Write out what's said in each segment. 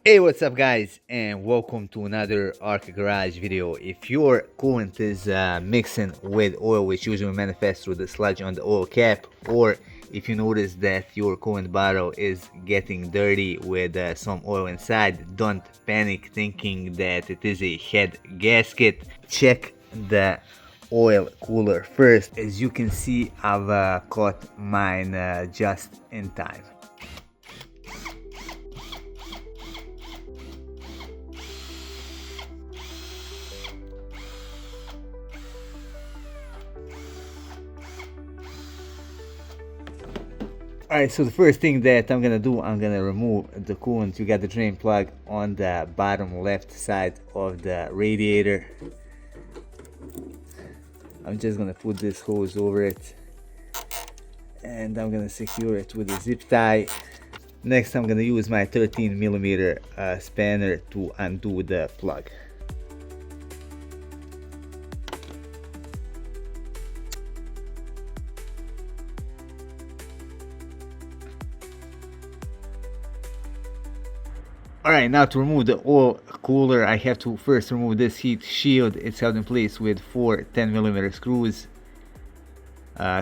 Hey, what's up guys, and welcome to another Arc Garage video. If your coolant is mixing with oil, which usually manifests through the sludge on the oil cap, or if you notice that your coolant bottle is getting dirty with some oil inside, don't panic thinking that it is a head gasket. Check the oil cooler first. As you can see, I've caught mine just in time. Alright, so the first thing that I'm gonna do, I'm gonna remove the coolant. You got the drain plug on the bottom left side of the radiator. I'm just gonna put this hose over it and I'm gonna secure it with a zip tie. Next, I'm gonna use my 13mm spanner to undo the plug. Alright, now to remove the oil cooler, I have to first remove this heat shield. It's held in place with 4 10mm screws.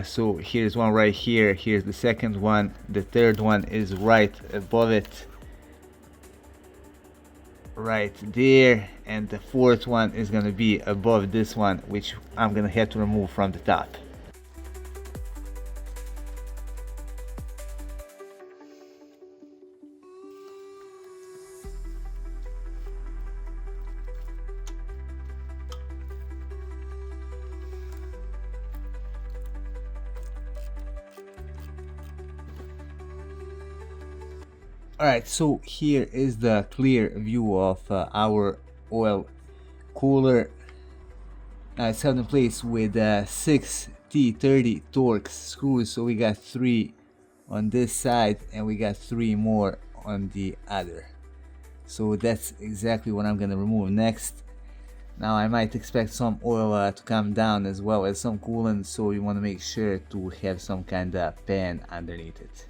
So here's one right here, here's the second one, the third one is right above it, right there, and the fourth one is gonna be above this one, which I'm gonna have to remove from the top. Alright, so here is the clear view of our oil cooler. It's held in place with 6 T30 Torx screws, so we got 3 on this side and we got 3 more on the other. So that's exactly what I'm gonna remove next. Now I might expect some oil to come down as well as some coolant, so you want to make sure to have some kind of pan underneath it.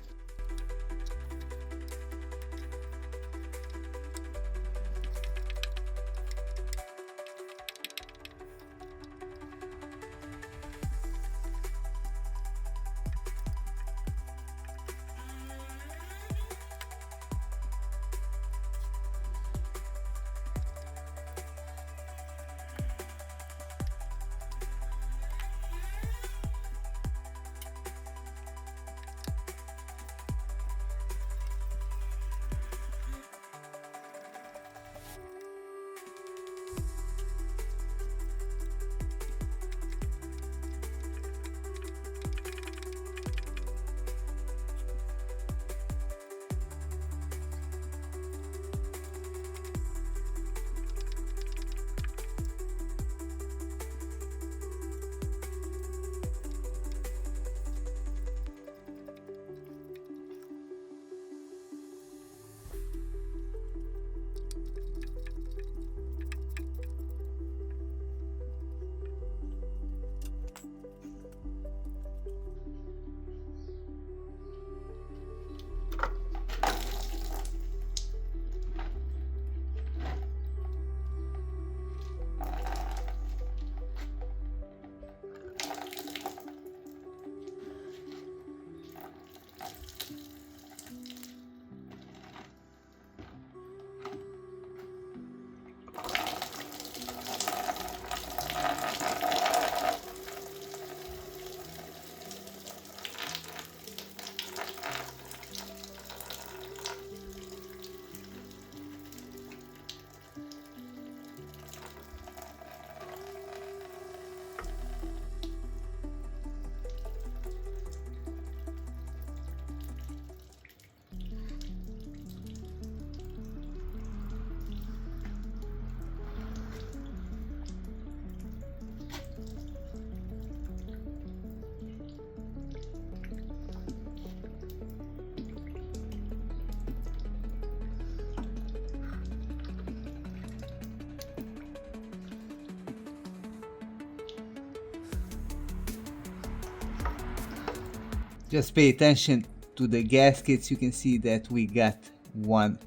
Just pay attention to the gaskets. You can see that we got one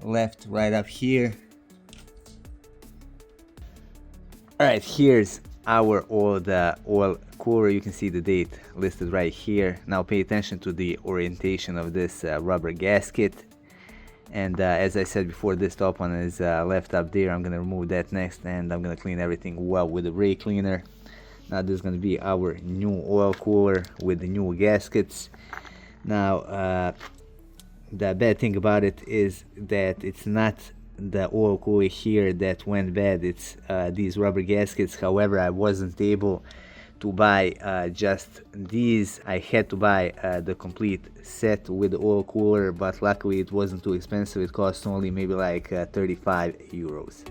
left right up here. Alright, here's our oil cooler. You can see the date listed right here. Now pay attention to the orientation of this rubber gasket. And as I said before, this top one is left up there. I'm gonna remove that next, and I'm gonna clean everything well with the brake cleaner. Now this is gonna be our new oil cooler with the new gaskets. Now the bad thing about it is that it's not the oil cooler here that went bad, it's these rubber gaskets. However, I wasn't able to buy just these. I had to buy the complete set with the oil cooler, but luckily it wasn't too expensive. It cost only maybe like 35 euros.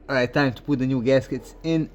Alright, time to put the new gaskets in.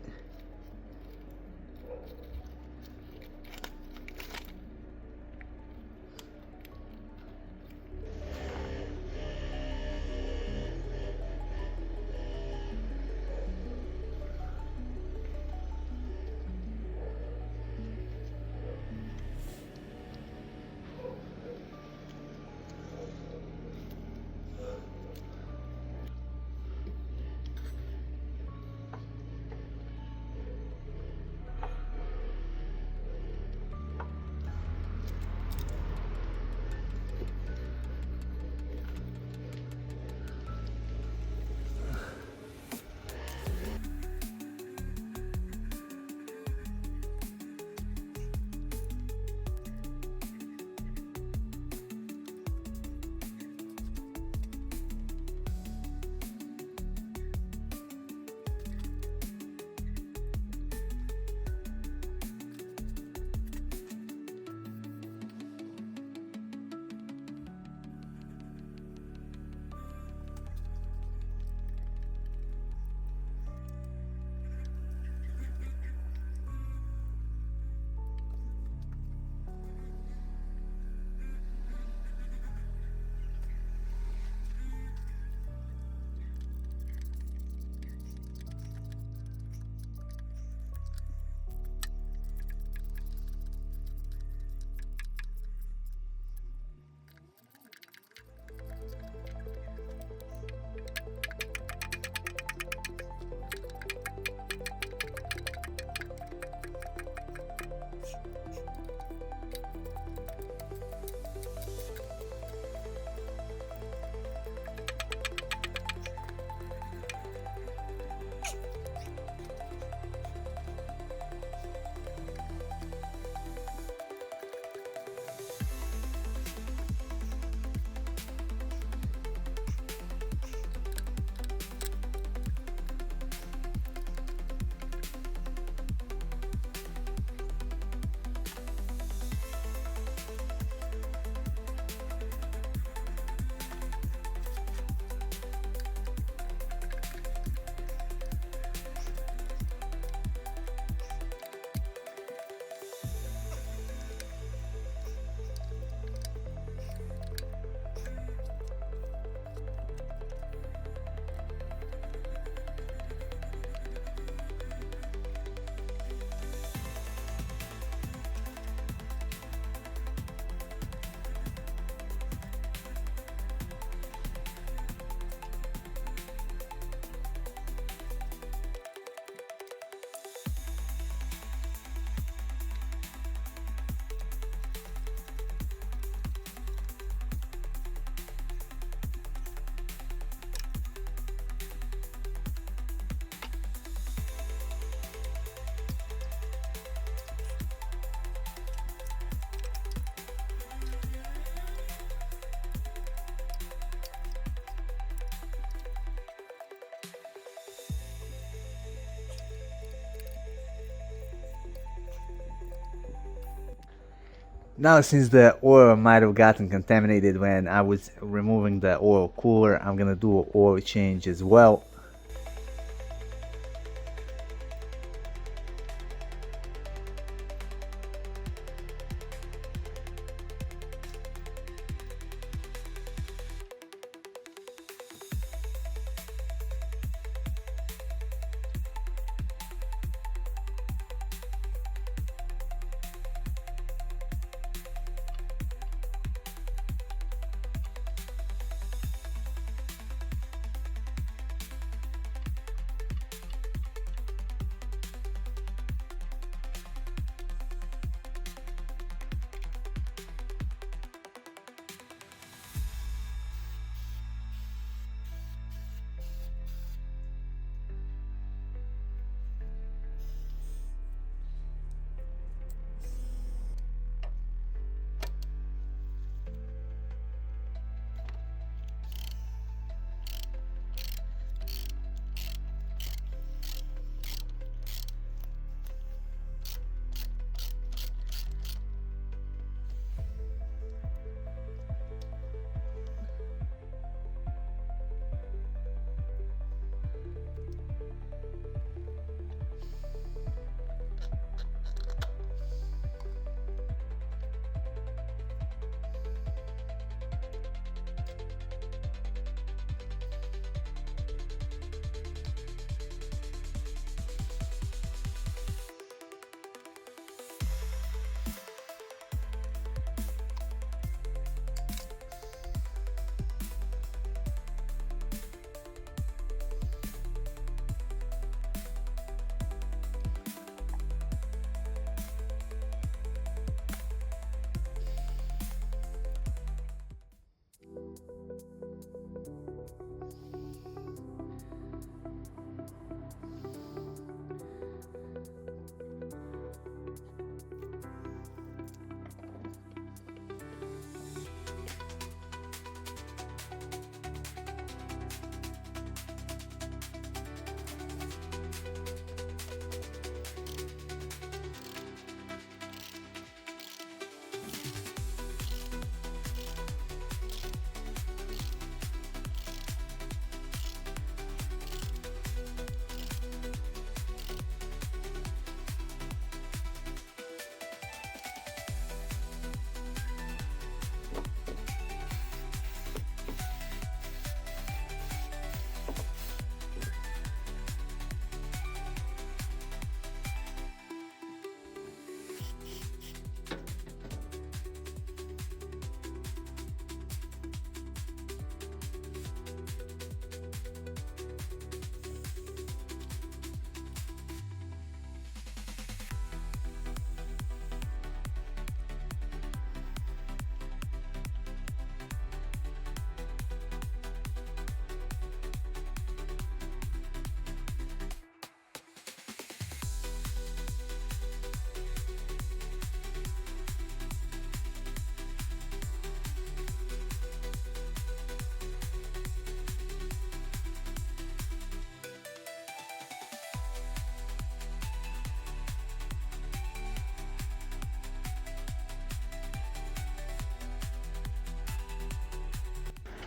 Now, since the oil might have gotten contaminated when I was removing the oil cooler, I'm gonna do an oil change as well.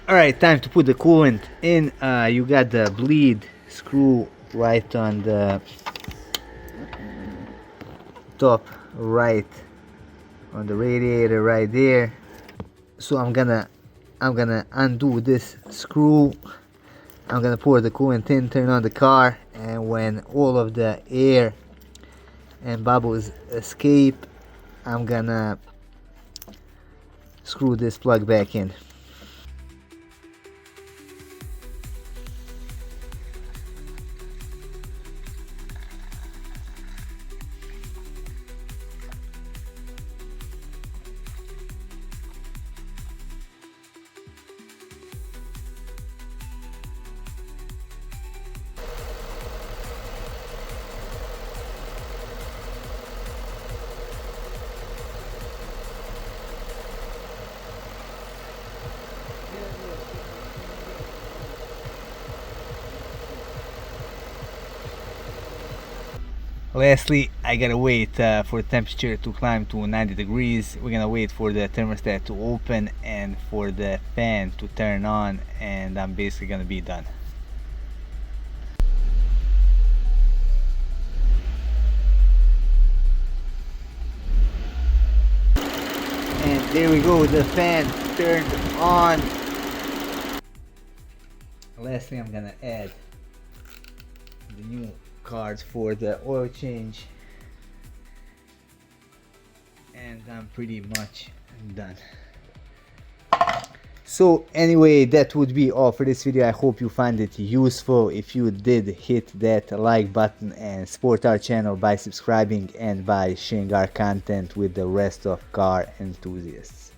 Alright, time to put the coolant in. You got the bleed screw right on the top right on the radiator right there. So I'm gonna undo this screw. I'm gonna pour the coolant in, turn on the car, and when all of the air and bubbles escape, I'm gonna screw this plug back in. Lastly, I gotta wait for the temperature to climb to 90 degrees. We're gonna wait for the thermostat to open and for the fan to turn on, and I'm basically gonna be done. And there we go, the fan turned on. Lastly, I'm gonna add the new cards for the oil change, and I'm pretty much done. So anyway, that would be all for this video. I hope you find it useful. If you did, hit that like button and support our channel by subscribing and by sharing our content with the rest of car enthusiasts.